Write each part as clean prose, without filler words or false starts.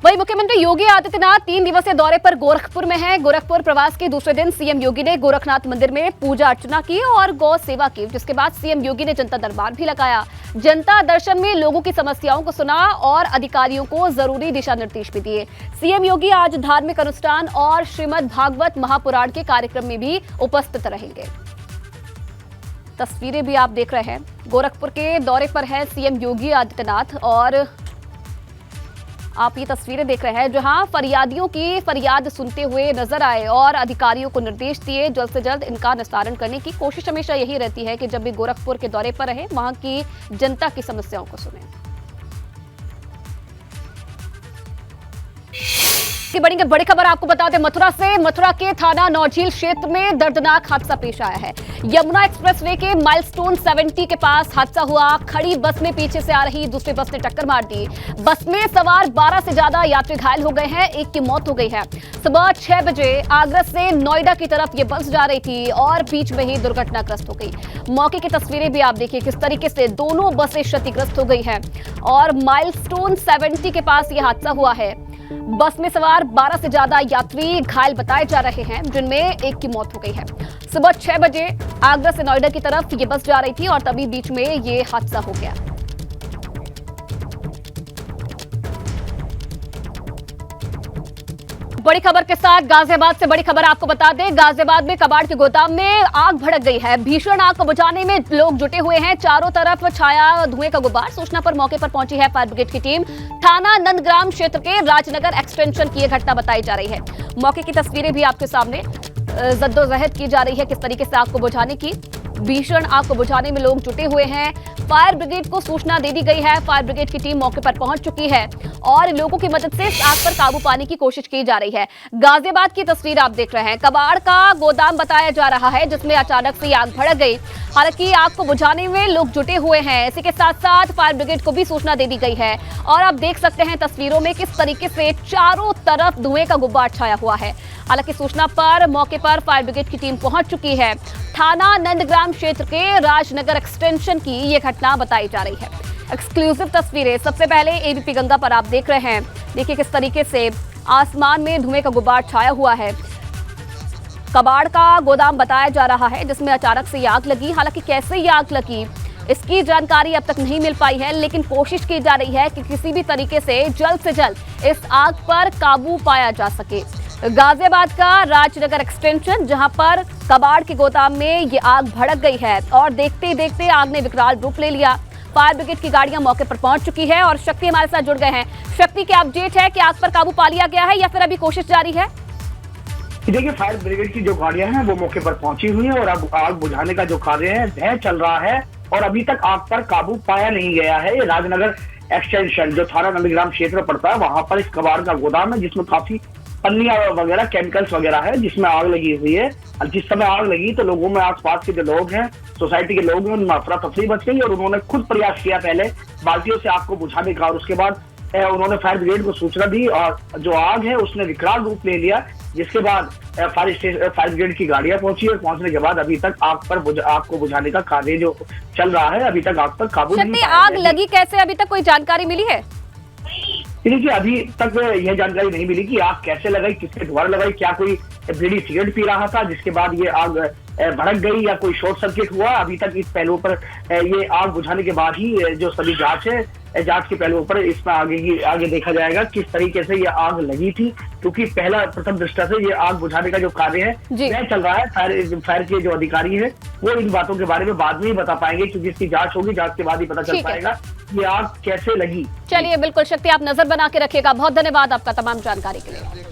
वहीं मुख्यमंत्री योगी आदित्यनाथ 3 दिवसीय दौरे पर गोरखपुर में हैं। गोरखपुर प्रवास के दूसरे दिन सीएम योगी ने गोरखनाथ मंदिर में पूजा अर्चना की और गौ सेवा की, जिसके बाद सीएम योगी ने जनता दरबार भी लगाया। जनता दर्शन में लोगों की समस्याओं को सुना और अधिकारियों को जरूरी दिशा निर्देश भी दिए। सीएम योगी आज धार्मिक अनुष्ठान और श्रीमद् भागवत महापुराण के कार्यक्रम में भी उपस्थित रहेंगे। तस्वीरें भी आप देख रहे हैं। गोरखपुर के दौरे पर है सीएम योगी आदित्यनाथ और आप ये तस्वीरें देख रहे हैं जहां फरियादियों की फरियाद सुनते हुए नजर आए और अधिकारियों को निर्देश दिए जल्द से जल्द इनका निस्तारण करने की कोशिश हमेशा यही रहती है कि जब भी गोरखपुर के दौरे पर रहे वहां की जनता की समस्याओं को सुने। बड़ी खबर आपको बता दें मथुरा से। मथुरा के थाना नौझील क्षेत्र में दर्दनाक हादसा पेश आया है। यमुना एक्सप्रेसवे के माइलस्टोन 70 के पास हादसा हुआ। खड़ी बस में पीछे से आ रही दूसरी बस ने टक्कर मार दी। बस में सवार 12 से ज्यादा यात्री घायल हो गए हैं, एक की मौत हो गई है। सुबह 6 बजे आगरा से नोएडा की तरफ ये बस जा रही थी और बीच में ही दुर्घटनाग्रस्त हो गई। मौके की तस्वीरें भी आप देखिए किस तरीके से दोनों बसें क्षतिग्रस्त हो गई हैं और माइलस्टोन 70 के पास ये हादसा हुआ है। बस में सवार 12 से ज्यादा यात्री घायल बताए जा रहे हैं, जिनमें एक की मौत हो गई है। सुबह 6 बजे आगरा से नोएडा की तरफ ये बस जा रही थी और तभी बीच में ये हादसा हो गया। बड़ी खबर के साथ गाजियाबाद से बड़ी खबर आपको बता दें। गाजियाबाद में कबाड़ के गोदाम में आग भड़क गई है। भीषण आग को बुझाने में लोग जुटे हुए हैं। चारों तरफ छाया धुएं का गुबार। सूचना पर मौके पर पहुंची है फायर ब्रिगेड की टीम। थाना नंदग्राम क्षेत्र के राजनगर एक्सटेंशन की यह घटना बताई जा रही है। मौके की तस्वीरें भी आपके सामने। जद्दोजहद की जा रही है किस तरीके से आग को बुझाने की। भीषण आग को बुझाने में लोग जुटे हुए हैं। फायर ब्रिगेड को सूचना दे दी गई है। फायर ब्रिगेड की टीम मौके पर पहुंच चुकी है और लोगों की मदद से इस आग पर काबू पाने की कोशिश की जा रही है। गाजियाबाद की तस्वीर आप देख रहे हैं। कबाड़ का गोदाम बताया जा रहा है जिसमें अचानक से आग भड़क गई। हालांकि आग को बुझाने में लोग जुटे हुए हैं। इसी के साथ साथ फायर ब्रिगेड को भी सूचना दे दी गई है और आप देख सकते हैं तस्वीरों में किस तरीके से चारों तरफ धुएं का गुब्बार छाया हुआ है। हालांकि सूचना पर मौके पर फायर ब्रिगेड की टीम पहुंच चुकी है। थाना नंदग्राम क्षेत्र के राजनगर एक्सटेंशन की यह घटना बताई जा रही है। एक्सक्लूसिव तस्वीरें सबसे पहले एबीपी गंगा पर आप देख रहे हैं। देखिए किस तरीके से आसमान में धुएं का गुब्बार छाया हुआ है। कबाड़ का गोदाम बताया जा रहा है जिसमें अचानक से आग लगी। हालांकि कैसे ये आग लगी इसकी जानकारी अब तक नहीं मिल पाई है, लेकिन कोशिश की जा रही है कि किसी भी तरीके से जल्द इस आग पर काबू पाया जा सके। गाजियाबाद का राजनगर एक्सटेंशन जहां पर कबाड़ के गोदाम में ये आग भड़क गई है और देखते ही देखते आग ने विकराल रूप ले लिया। फायर ब्रिगेड की गाड़ियां मौके पर पहुंच चुकी है और शक्ति हमारे साथ जुड़ गए हैं। शक्ति, क्या अपडेट है कि आग पर काबू पा लिया गया है या फिर अभी कोशिश जारी है? देखिए, फायर ब्रिगेड की जो गाड़ियां हैं वो मौके पर पहुंची हुई हैं और अब आग बुझाने का जो कार्य है वह चल रहा है और अभी तक आग पर काबू पाया नहीं गया है। ये राजनगर एक्सटेंशन जो थाना नंदग्राम क्षेत्र में पड़ता है वहां पर इस कबाड़ का गोदाम है जिसमें काफी पन्नियां वगैरह केमिकल्स वगैरह है जिसमें आग लगी हुई है। और जिस समय आग लगी तो लोगों में आसपास के जो लोग हैं, सोसाइटी के लोग हैं, उनमें अफरा तफरी मच गई और उन्होंने खुद प्रयास किया पहले बाल्टियों से आग को बुझाने का और उसके बाद उन्होंने फायर ब्रिगेड को सूचना दी और जो आग है उसने विकराल रूप ले लिया। जिसके बाद फायर ब्रिगेड की गाड़ियां पहुंची और पहुंचने के बाद अभी तक आग को बुझाने का कार्य जो चल रहा है, अभी तक आग पर काबू नहीं। आग लगी कैसे, अभी तक कोई जानकारी मिली है? देखिए, अभी तक यह जानकारी नहीं मिली कि आग कैसे लगाई, किसके द्वारा लगाई, क्या कोई बीड़ी सिगरेट पी रहा था जिसके बाद ये आग भड़क गई या कोई शॉर्ट सर्किट हुआ। अभी तक इस पहलू पर ये आग बुझाने के बाद ही जो सभी जांच है, जांच के पहलुओं पर इसमें आगे देखा जाएगा किस तरीके से ये आग लगी थी, क्योंकि प्रथम दृष्टया से ये आग बुझाने का जो कार्य है वह चल रहा है। फायर के जो अधिकारी है वो इन बातों के बारे में बाद में ही बता पाएंगे क्योंकि इसकी जांच होगी, जांच के बाद ही पता चल पाएगा ये आग कैसे लगी। चलिए, बिल्कुल शक्ति, आप नजर बना के रखिएगा। बहुत धन्यवाद आपका तमाम जानकारी के लिए।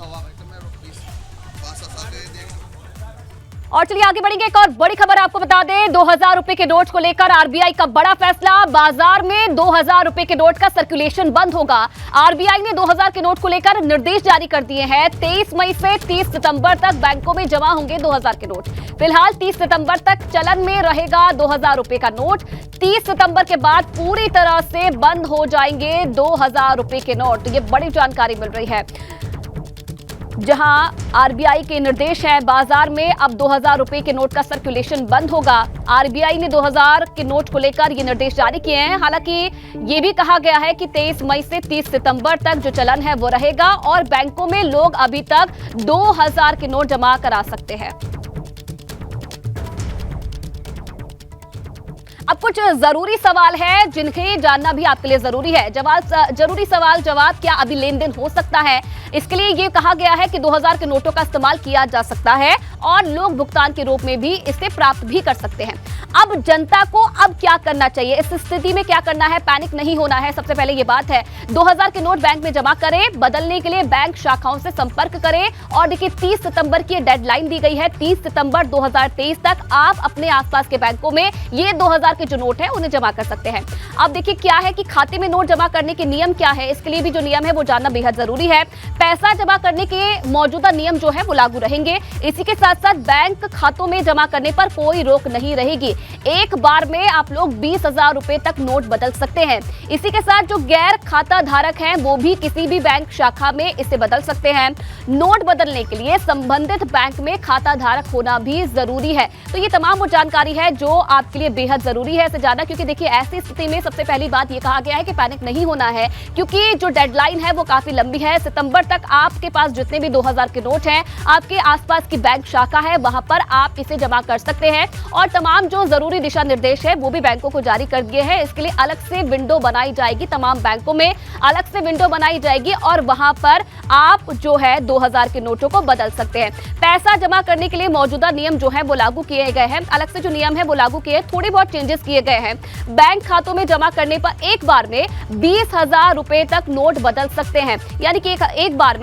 और चलिए आगे बढ़ेंगे। एक और बड़ी खबर आपको बता दें, 2000 रुपए के नोट को लेकर आरबीआई का बड़ा फैसला। बाजार में 2000 रुपए के नोट का सर्कुलेशन बंद होगा। आरबीआई ने 2000 के नोट को लेकर निर्देश जारी कर दिए हैं। 23 मई से 30 सितंबर तक बैंकों में जमा होंगे 2000 के नोट। फिलहाल 30 सितंबर तक चलन में रहेगा 2000 रुपए का नोट। 30 सितंबर के बाद पूरी तरह से बंद हो जाएंगे 2000 रुपए के नोट। ये बड़ी जानकारी मिल रही है। जहां आरबीआई के निर्देश है, बाजार में अब 2000 रुपए के नोट का सर्कुलेशन बंद होगा। आरबीआई ने 2000 के नोट को लेकर ये निर्देश जारी किए हैं। हालांकि ये भी कहा गया है कि 23 मई से 30 सितंबर तक जो चलन है वो रहेगा और बैंकों में लोग अभी तक 2000 के नोट जमा करा सकते हैं। अब कुछ जरूरी सवाल है जिन्हें जानना भी आपके लिए जरूरी है। जरूरी सवाल जवाब, क्या अभी लेन देन हो सकता है? इसके लिए ये कहा गया है कि 2000 के नोटों का इस्तेमाल किया जा सकता है और लोग भुगतान के रूप में भी इसे प्राप्त भी कर सकते हैं। अब जनता को अब क्या करना चाहिए, इस स्थिति में क्या करना है? पैनिक नहीं होना है, सबसे पहले ये बात है। 2000 के नोट बैंक में जमा करें, बदलने के लिए बैंक शाखाओं से संपर्क करें। और देखिए 30 सितंबर की डेडलाइन दी गई है, 30 सितंबर 2023 तक आप अपने आसपास के बैंकों में ये 2000 के जो नोट है उन्हें जमा कर सकते हैं। अब देखिए क्या है कि खाते में नोट जमा करने के नियम क्या है, इसके लिए भी जो नियम है वो जानना बेहद जरूरी है। पैसा जमा करने के मौजूदा नियम जो है वो लागू रहेंगे। इसी के साथ साथ बैंक खातों में जमा करने पर कोई रोक नहीं रहेगी। एक बार में आप लोग 20,000 रुपए तक नोट बदल सकते हैं। इसी के साथ जो गैर खाता धारक हैं वो भी किसी भी बैंक शाखा में इसे बदल सकते हैं। नोट बदलने के लिए संबंधित बैंक में खाता धारक होना भी जरूरी है। तो ये तमाम वो जानकारी है जो आपके लिए बेहद जरूरी है इसे जानना, क्योंकि देखिए ऐसी स्थिति में सबसे पहली बात ये कहा गया है कि पैनिक नहीं होना है, क्योंकि जो डेडलाइन है वो काफी लंबी है। सितंबर तक आपके पास जितने भी 2000 के नोट हैं, आपके आसपास की बैंक शाखा है वहां पर आप इसे जमा कर सकते हैं। और तमाम जो जरूरी दिशा निर्देश है वो भी बैंकों को जारी कर दिए हैं। इसके लिए अलग से विंडो बनाई जाएगी, तमाम बैंकों में अलग से विंडो बनाई जाएगी और वहां पर आप जो है 2000 के नोटों को बदल सकते हैं। पैसा जमा करने के लिए मौजूदा नियम जो है वो लागू किए गए हैं, अलग से जो नियम है वो लागू किए, थोड़े बहुत चेंजेस किए गए हैं। बैंक खातों में जमा करने पर एक बार में 20,000 रुपए तक नोट बदल सकते हैं, यानी कि एक बार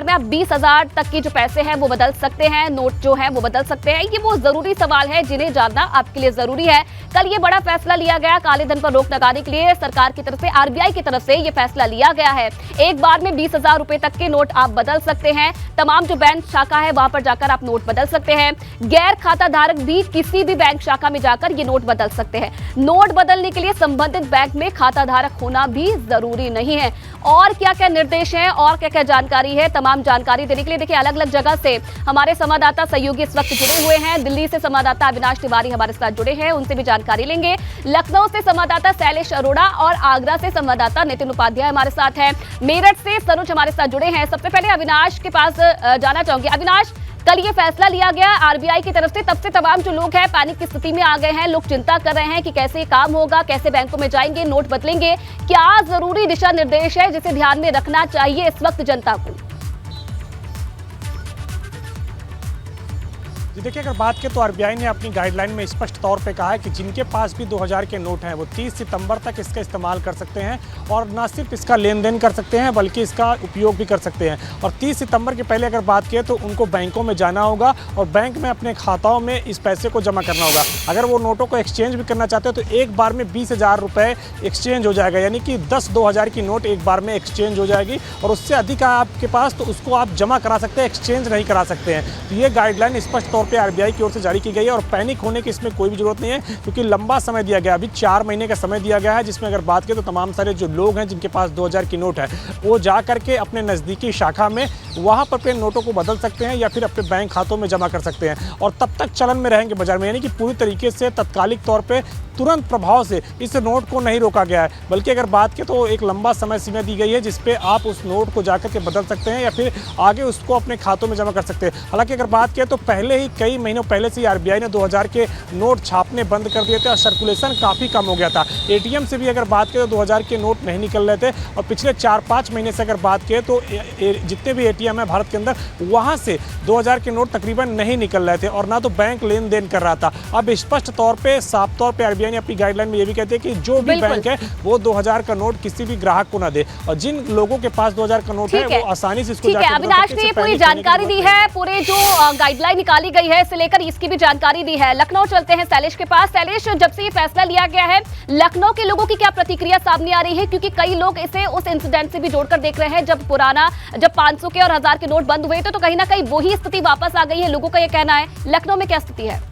में आप 20,000 तक की जो पैसे हैं वो बदल सकते हैं, नोट जो है वो बदल सकते हैं। ये वो जरूरी सवाल है जिन्हें जानना आपके लिए जरूरी है। कल ये बड़ा फैसला लिया गया, काले धन पर रोक लगाने के लिए सरकार की तरफ से, आरबीआई की तरफ से ये फैसला लिया गया है। एक बार में 20,000 रुपए तक के नोट आप बदल सकते हैं। तमाम जो बैंक शाखा है वहां पर जाकर आप नोट बदल सकते हैं। गैर खाता धारक भी किसी भी बैंक शाखा में जाकर ये नोट बदल सकते हैं। नोट बदलने के लिए संबंधित बैंक में खाता धारक होना भी जरूरी नहीं है। और क्या क्या निर्देश हैं और क्या क्या जानकारी है, तमाम जानकारी देने के लिए देखिए अलग अलग जगह से हमारे संवाददाता सहयोगी इस वक्त जुड़े हुए हैं। दिल्ली से संवाददाता अविनाश तिवारी हमारे साथ जुड़े हैं, उनसे भी जानकारी लेंगे। लखनऊ से संवाददाता शैलेश अरोड़ा और आगरा से संवाददाता नितिन उपाध्याय हमारे साथ हैं। मेरठ से सरोज हमारे साथ जुड़े हैं। सबसे पहले अविनाश के पास जाना चाहूंगी। अविनाश, कल ये फैसला लिया गया आरबीआई की तरफ से, तब से तमाम जो लोग हैं पैनिक की स्थिति में आ गए हैं। लोग चिंता कर रहे हैं कि कैसे काम होगा, कैसे बैंकों में जाएंगे, नोट बदलेंगे। क्या जरूरी दिशा निर्देश है जिसे ध्यान में रखना चाहिए इस वक्त जनता को? जी देखिए, अगर बात करें तो आरबीआई ने अपनी गाइडलाइन में स्पष्ट तौर पे कहा है कि जिनके पास भी 2000 के नोट हैं वो 30 सितंबर तक इसका इस्तेमाल कर सकते हैं और न सिर्फ इसका लेन देन कर सकते हैं बल्कि इसका उपयोग भी कर सकते हैं। और 30 सितंबर के पहले अगर बात करें तो उनको बैंकों में जाना होगा और बैंक में अपने खाताओं में इस पैसे को जमा करना होगा। अगर वो नोटों को एक्सचेंज भी करना चाहते हैं तो एक बार में 20,000 रुपये एक्सचेंज हो जाएगा, यानी कि 10-2000 की नोट एक बार में एक्सचेंज हो जाएगी। और उससे अधिक आपके पास तो उसको आप जमा करा सकते हैं, एक्सचेंज नहीं करा सकते हैं। तो ये गाइडलाइन स्पष्ट तौर पे आरबीआई की ओर से जारी की गई है और पैनिक होने की इसमें कोई भी जरूरत नहीं है, क्योंकि लंबा समय दिया गया, अभी 4 महीने का समय दिया गया है, जिसमें अगर बात करें तो तमाम सारे जो लोग हैं जिनके पास 2000 की नोट है वो जा करके अपने नज़दीकी शाखा में वहाँ पर अपने नोटों को बदल सकते हैं या फिर अपने बैंक खातों में जमा कर सकते हैं और तब तक चलन में रहेंगे बाजार में, यानी कि पूरी तरीके से तात्कालिक तौर पर तुरंत प्रभाव से इस नोट को नहीं रोका गया है, बल्कि अगर बात करें तो एक लंबा समय सीमा दी गई है जिसपे आप उस नोट को जाकर के बदल सकते हैं या फिर आगे उसको अपने खातों में जमा कर सकते हैं। हालांकि अगर बात करें तो पहले ही कई महीनों पहले से आरबीआई ने 2000 के नोट छापने बंद कर दिए थे और सर्कुलेशन काफ़ी कम हो गया था। एटीएम से भी अगर बात करें तो 2000 के नोट नहीं निकल रहे थे और पिछले 4-5 महीने से अगर बात करें तो जितने भी एटीएम है भारत के अंदर वहाँ से 2000 के नोट तकरीबन नहीं निकल रहे थे और ना तो बैंक लेन देन कर रहा था। अब स्पष्ट तौर पर साफ तौर पर आरबीआई ने अपनी गाइडलाइन में ये भी कहते हैं कि जो भी बैंक है वो 2000 का नोट किसी भी ग्राहक को ना दे और जिन लोगों के पास 2000 का नोट है वो आसानी से इसको जाकर अविनाश ने पूरी जानकारी दी है, पूरे जो गाइडलाइन निकाली गई है इसे लेकर इसकी भी जानकारी दी है। लखनऊ चलते हैं शैलेश के पास। शैलेश, जब से ये फैसला लिया गया है लखनऊ के लोगों की क्या प्रतिक्रिया सामने आ रही है, क्योंकि कई लोग इसे उस इंसिडेंट से भी जोड़कर देख रहे हैं जब 500 के और 1000 के नोट बंद हुए थे तो कहीं ना कहीं वही स्थिति वापस आ गई है, लोगों का ये कहना है। लखनऊ में क्या स्थिति है?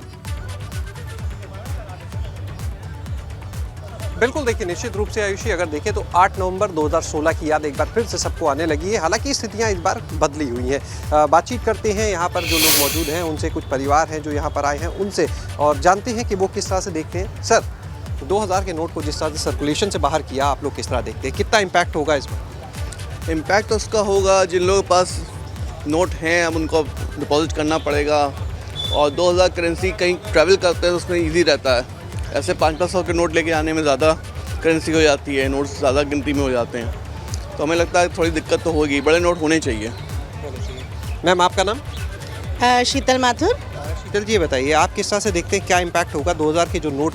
बिल्कुल, देखिए निश्चित रूप से आयुषी अगर देखें तो 8 नवंबर 2016 की याद एक बार फिर से सबको आने लगी है। हालांकि स्थितियां इस बार बदली हुई हैं। बातचीत करते हैं यहाँ पर जो लोग मौजूद हैं उनसे, कुछ परिवार हैं जो यहाँ पर आए हैं उनसे, और जानते हैं कि वो किस तरह से देखते हैं। सर, 2000 के नोट को जिस तरह से सर्कुलेशन से बाहर किया, आप लोग किस तरह देखते हैं, कितना इम्पैक्ट होगा इसमें? इम्पैक्ट उसका होगा जिन लोगों के पास नोट हैं अब उनको डिपॉजिट करना पड़ेगा, और 2000 करेंसी कहीं ट्रैवल करते हैं तो उसमें ईजी रहता है। ऐसे 500-500 के नोट लेके आने में ज़्यादा करेंसी हो जाती है, नोट्स ज़्यादा गिनती में हो जाते हैं, तो हमें लगता है थोड़ी दिक्कत तो होगी। बड़े नोट होने चाहिए। मैम, आपका नाम? शीतल माथुर। शीतल जी, ये बताइए आप किस तरह से देखते हैं, क्या इम्पैक्ट होगा? 2000 के जो नोट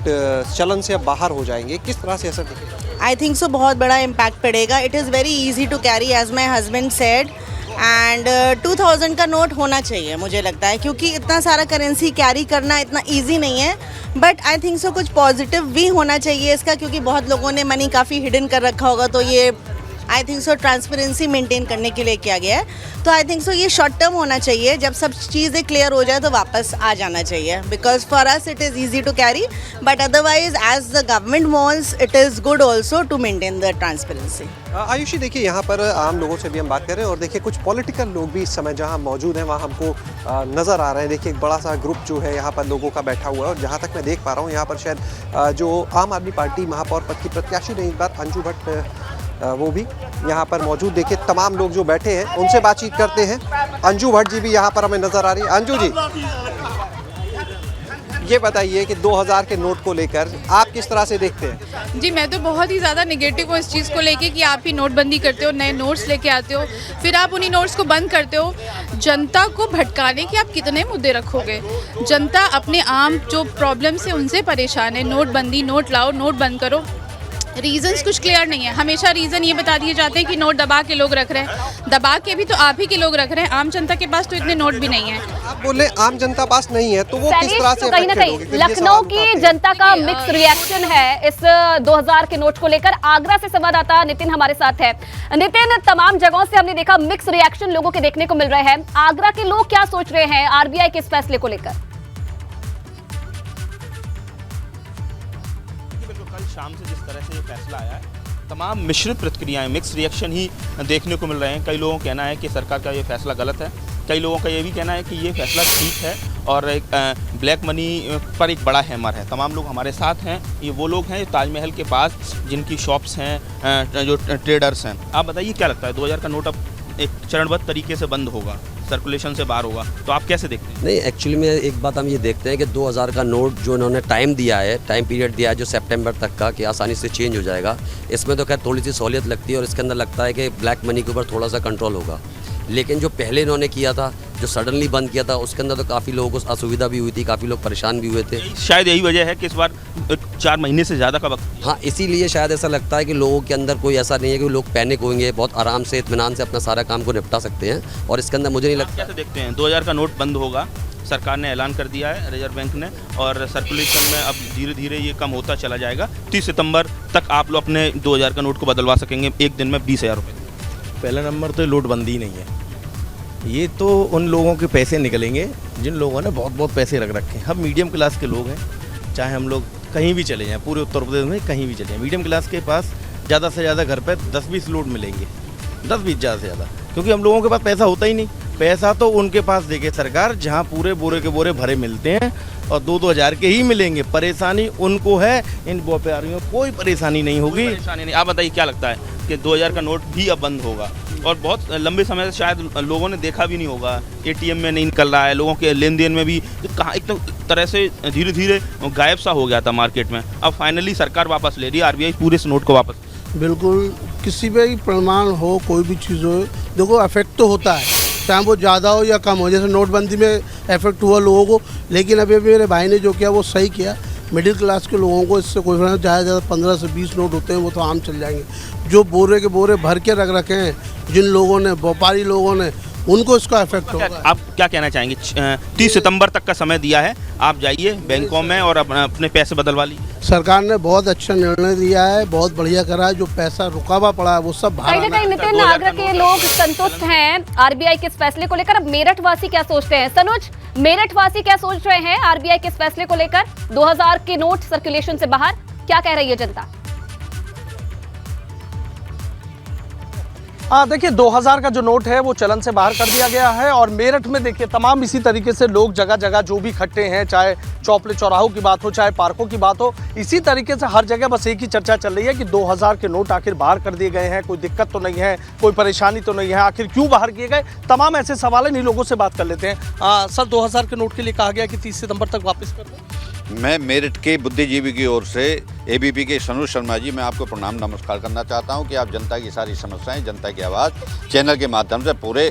चलन से अब बाहर हो जाएंगे, किस तरह से असर दिखेगा? आई थिंक सो बहुत बड़ा इम्पैक्ट पड़ेगा। It is very easy to carry as my husband said, and 2000 का नोट होना चाहिए मुझे लगता है, क्योंकि इतना सारा करेंसी कैरी करना इतना इजी नहीं है। बट आई थिंक सो कुछ पॉजिटिव भी होना चाहिए इसका, क्योंकि बहुत लोगों ने मनी काफ़ी हिडन कर रखा होगा, तो ये I think so transparency maintain करने के लिए किया गया है। तो आई थिंक सो ये शॉर्ट टर्म होना चाहिए, जब सब चीज़ें क्लियर हो जाए तो वापस आ जाना चाहिए, because for us it is easy to carry, but otherwise as the government wants it is good also to maintain the transparency. Ayushi, देखिए यहाँ पर आम लोगों से भी हम बात करें, और देखिए कुछ पॉलिटिकल लोग भी इस समय जहाँ मौजूद हैं वहाँ हमको नज़र आ रहे हैं। देखिए एक बड़ा सा ग्रुप जो है यहाँ पर लोगों का बैठा हुआ है, और जहाँ तक मैं देख पा रहा हूँ यहाँ पर शायद जो आम आदमी पार्टी महापौर पद की प्रत्याशी ने इस बार अंजू भट्ट, वो भी यहाँ पर मौजूद। देखिए तमाम लोग जो बैठे हैं उनसे बातचीत करते हैं। अंजू भट्ट जी भी यहाँ पर हमें नज़र आ रही है। अंजू जी, ये बताइए कि 2000 के नोट को लेकर आप किस तरह से देखते हैं? जी, मैं तो बहुत ही ज़्यादा नेगेटिव हूँ इस चीज़ को लेके कि आप ही नोटबंदी करते हो, नए नोट्स लेके आते हो, फिर आप उन्हीं नोट्स को बंद करते हो। जनता को भटकाने के आप कितने मुद्दे रखोगे? जनता अपने आम जो प्रॉब्लम से उनसे परेशान है। नोटबंदी, नोट लाओ, नोट बंद करो, रीजंस कुछ क्लियर नहीं है। हमेशा रीज़न ये बता दिए जाते हैं कि नोट दबा के लोग रख रहे हैं। दबा के भी तो आप ही के लोग रख रहे हैं, आम जनता के पास तो इतने नोट भी नहीं है। आप बोले आम जनता पास नहीं है, तो वो किस तरह से कहीं ना कहीं लखनऊ की जनता का मिक्स रिएक्शन है इस 2000 के नोट को लेकर। आगरा से संवाददाता नितिन हमारे साथ है। नितिन, तमाम जगहों से हमने देखा मिक्स रिएक्शन लोगों के देखने को मिल रहे हैं। आगरा के लोग क्या सोच रहे हैं आरबीआई के इस फैसले को लेकर? कल शाम से जिस तरह से ये फैसला आया है, तमाम मिश्रित प्रतिक्रियाएं, मिक्स रिएक्शन ही देखने को मिल रहे हैं। कई लोगों का कहना है कि सरकार का ये फैसला गलत है, कई लोगों का ये भी कहना है कि ये फैसला ठीक है, और एक ब्लैक मनी पर एक बड़ा हैमर है। तमाम लोग हमारे साथ हैं, ये वो लोग हैं ताजमहल के पास जिनकी शॉप्स हैं, जो ट्रेडर्स हैं। आप बताइए क्या लगता है, 2000 का नोट अब एक चरणबद्ध तरीके से बंद होगा, सर्कुलेशन से बाहर होगा, तो आप कैसे देखते हैं? नहीं, एक्चुअली में एक बात हम ये देखते हैं कि 2000 का नोट जो इन्होंने टाइम दिया है, टाइम पीरियड दिया है जो सितंबर तक का, कि आसानी से चेंज हो जाएगा, इसमें तो खैर थोड़ी सी सहूलियत लगती है, और इसके अंदर लगता है कि ब्लैक मनी के ऊपर थोड़ा सा कंट्रोल होगा। लेकिन जो पहले इन्होंने किया था, जो सडनली बंद किया था, उसके अंदर तो काफ़ी लोगों को असुविधा भी हुई थी, काफ़ी लोग परेशान भी हुए थे। शायद यही वजह है कि इस बार 4 महीने से ज़्यादा का वक्त। हाँ, इसीलिए शायद ऐसा लगता है कि लोगों के अंदर कोई ऐसा नहीं है कि लोग पैनिक होंगे, बहुत आराम से, इत्मीनान से अपना सारा काम को निपटा सकते हैं, और इसके अंदर मुझे नहीं लगता। कैसे देखते हैं 2000 का नोट बंद होगा, सरकार ने ऐलान कर दिया है, रिजर्व बैंक ने, और सर्कुलेशन में अब धीरे धीरे ये कम होता चला जाएगा। 30 सितंबर तक आप लोग अपने 2000 का नोट को बदलवा सकेंगे एक दिन में 20,000 रुपये। पहला नंबर तो नोटबंदी नहीं है, ये तो उन लोगों के पैसे निकलेंगे जिन लोगों ने बहुत बहुत पैसे रख रखे हैं। हम मीडियम क्लास के लोग हैं, चाहे हम लोग कहीं भी चले जाएं, पूरे उत्तर प्रदेश में कहीं भी चले जाएं, मीडियम क्लास के पास ज़्यादा से ज़्यादा घर पर 10-20 नोट मिलेंगे, 10-20 ज़्यादा से ज़्यादा, क्योंकि हम लोगों के पास पैसा होता ही नहीं। पैसा तो उनके पास देखे सरकार, जहाँ पूरे बोरे के बोरे भरे मिलते हैं, और 2-2 हज़ार के ही मिलेंगे। परेशानी उनको है, इन व्यापारियों को कोई परेशानी नहीं होगी। परेशानी नहीं। आप बताइए क्या लगता है कि 2000 का नोट भी अब बंद होगा, और बहुत लंबे समय से शायद लोगों ने देखा भी नहीं होगा, एटीएम में नहीं निकल रहा है, लोगों के लेन देन में भी कहाँ एक तो तरह से धीरे धीरे गायब सा हो गया था मार्केट में। अब फाइनली सरकार वापस ले रही है, आरबीआई पूरे इस नोट को वापस। बिल्कुल, किसी भी प्रमाण हो, कोई भी चीज़ हो, देखो अफेक्ट तो होता है, चाहे वो ज़्यादा हो या कम हो। जैसे नोटबंदी में इफेक्ट हुआ लोगों को, लेकिन अभी मेरे भाई ने जो किया वो सही किया। मिडिल क्लास के लोगों को इससे कोई ज़्यादा ज़्यादा 15 से 20 नोट होते हैं, वो तो आम चल जाएंगे। जो बोरे के बोरे भर के रख रखे हैं जिन लोगों ने, व्यापारी लोगों ने, उनको इसका इफेक्ट होगा। आप क्या कहना चाहेंगे? 30 सितंबर तक का समय दिया है, आप जाइए बैंकों में और अपने पैसे बदलवा लीजिए। सरकार ने बहुत अच्छा निर्णय दिया है, बहुत बढ़िया करा है। जो पैसा रुका हुआ पड़ा है वो सब बाहर कहीं ना कहीं नितिन, आगरा के लोग संतुष्ट हैं आरबीआई के इस फैसले को लेकर। अब मेरठ वासी क्या सोचते हैं? सनोज, मेरठ वासी क्या सोच रहे हैं आरबीआई के इस फैसले को लेकर? 2000 के नोट सर्कुलेशन से बाहर, क्या कह रही है जनता? देखिए 2000 का जो नोट है वो चलन से बाहर कर दिया गया है और मेरठ में देखिए तमाम इसी तरीके से लोग जगह जगह जो भी इकट्ठे हैं, चाहे चौपले चौराहों की बात हो, चाहे पार्कों की बात हो, इसी तरीके से हर जगह बस एक ही चर्चा चल रही है कि 2000 के नोट आखिर बाहर कर दिए गए हैं, कोई दिक्कत तो नहीं है, कोई परेशानी तो नहीं है, आखिर क्यों बाहर किए गए, तमाम ऐसे सवाल हैं। इन लोगों से बात कर लेते हैं। सर 2000 के नोट के लिए कहा गया कि 30 सितंबर तक वापस कर दें। मैं मेरठ के बुद्धिजीवी की ओर से एबीपी के सनु शर्मा जी, मैं आपको प्रणाम नमस्कार करना चाहता हूं कि आप जनता की सारी समस्याएं, जनता की आवाज़ चैनल के माध्यम से पूरे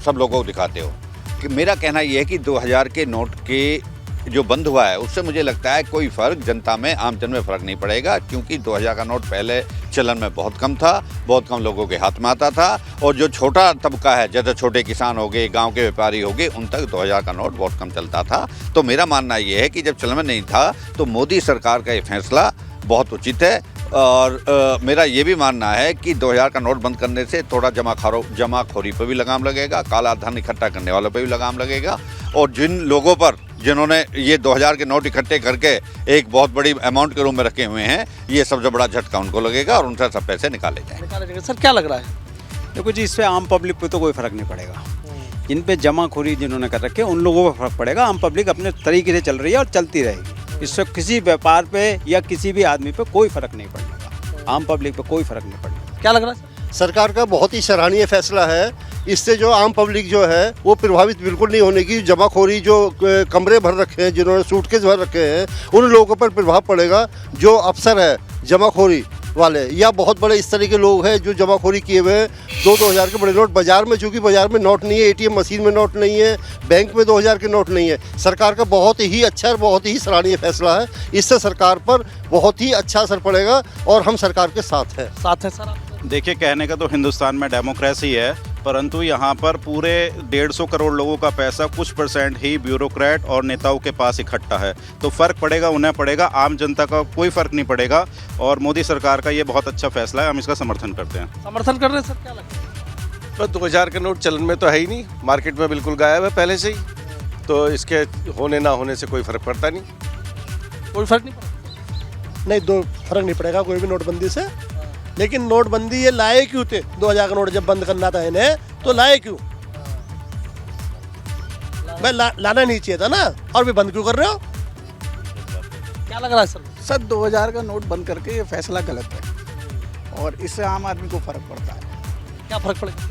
सब लोगों को दिखाते हो। कि मेरा कहना यह है कि 2000 के नोट के जो बंद हुआ है उससे मुझे लगता है कोई फ़र्क जनता में, आम जन में फ़र्क नहीं पड़ेगा, क्योंकि 2000 का नोट पहले चलन में बहुत कम था, बहुत कम लोगों के हाथ में आता था और जो छोटा तबका है, जैसे छोटे किसान हो गए, गांव के व्यापारी हो गए, उन तक 2000 का नोट बहुत कम चलता था। तो मेरा मानना ये है कि जब चलन में नहीं था तो मोदी सरकार का ये फैसला बहुत उचित है और मेरा ये भी मानना है कि 2000 का नोट बंद करने से थोड़ा जमाखोरी पर भी लगाम लगेगा, काला धन इकट्ठा करने वालों पर भी लगाम लगेगा और जिन लोगों पर जिन्होंने ये 2000 के नोट इकट्ठे करके एक बहुत बड़ी अमाउंट के रूप में रखे हुए हैं, ये सबसे बड़ा झटका उनको लगेगा और उनसे सब पैसे निकाले जाएंगे। सर क्या लग रहा है? देखो जी, इससे आम पब्लिक पे तो कोई फ़र्क नहीं पड़ेगा। जिन पे जमाखोरी जिन्होंने कर रखे उन लोगों पर फ़र्क पड़ेगा। आम पब्लिक अपने तरीके से चल रही है और चलती रहेगी। इससे किसी व्यापार पे या किसी भी आदमी पे कोई फ़र्क नहीं पड़ेगा। आम पब्लिक पे कोई फ़र्क नहीं पड़ेगा। क्या लग रहा है? सरकार का बहुत ही सराहनीय फैसला है। इससे जो आम पब्लिक जो है वो प्रभावित बिल्कुल नहीं होने की। जमाखोरी जो कमरे भर रखे हैं, जिन्होंने सूटकेस भर रखे हैं, उन लोगों पर प्रभाव पड़ेगा। जो अफसर है जमाखोरी वाले या बहुत बड़े इस तरह के लोग हैं जो जमाखोरी किए हुए हैं, 2000 के बड़े नोट बाजार में, चूँकि बाजार में नोट नहीं है, एटीएम मशीन में नोट नहीं है, बैंक में 2000 के नोट नहीं है। सरकार का बहुत ही अच्छा और बहुत ही सराहनीय फैसला है। इससे सरकार पर बहुत ही अच्छा असर पड़ेगा और हम सरकार के साथ हैं। सर देखिए, कहने का तो हिंदुस्तान में डेमोक्रेसी है, परंतु यहाँ पर पूरे 150 करोड़ लोगों का पैसा कुछ % ही ब्यूरोक्रेट और नेताओं के पास इकट्ठा है। तो फ़र्क पड़ेगा, उन्हें पड़ेगा, आम जनता का कोई फ़र्क नहीं पड़ेगा। और मोदी सरकार का ये बहुत अच्छा फैसला है, हम इसका समर्थन करते हैं। समर्थन कर रहे हैं सर, क्या लगता है? तो 2000 का नोट चलन में तो है ही नहीं, मार्केट में बिल्कुल गायब है पहले से ही, तो इसके होने ना होने से कोई फ़र्क पड़ता नहीं। कोई फ़र्क नहीं पड़ता? नहीं, दो फर्क नहीं पड़ेगा कोई भी नोटबंदी से। लेकिन नोटबंदी ये लाए क्यों थे? 2000 का नोट जब बंद करना था इन्हें, तो लाए क्यों? मैं लाना नहीं चाहिए था ना, और भी बंद क्यों कर रहे हो? क्या लग रहा है सर? सर 2000 का नोट बंद करके ये फैसला गलत है और इससे आम आदमी को फ़र्क पड़ता है। क्या फ़र्क पड़ेगा?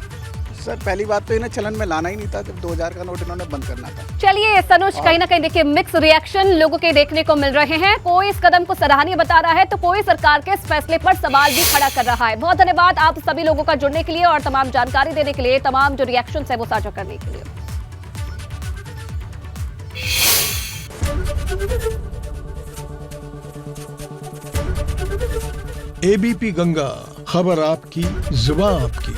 सर पहली बात तो इन्हें चलन में लाना ही नहीं था जब 2000 का नोट इन्होंने बंद करना था। चलिए सनुज, कहीं ना कहीं देखिए मिक्स रिएक्शन लोगों के देखने को मिल रहे हैं। कोई इस कदम को सराहनीय बता रहा है तो कोई सरकार के इस फैसले पर सवाल भी खड़ा कर रहा है। बहुत धन्यवाद आप सभी लोगों का जुड़ने के लिए और तमाम जानकारी देने के लिए, तमाम जो रिएक्शन है वो साझा करने के लिए। एबीपी गंगा, खबर आपकी, जुबान आपकी।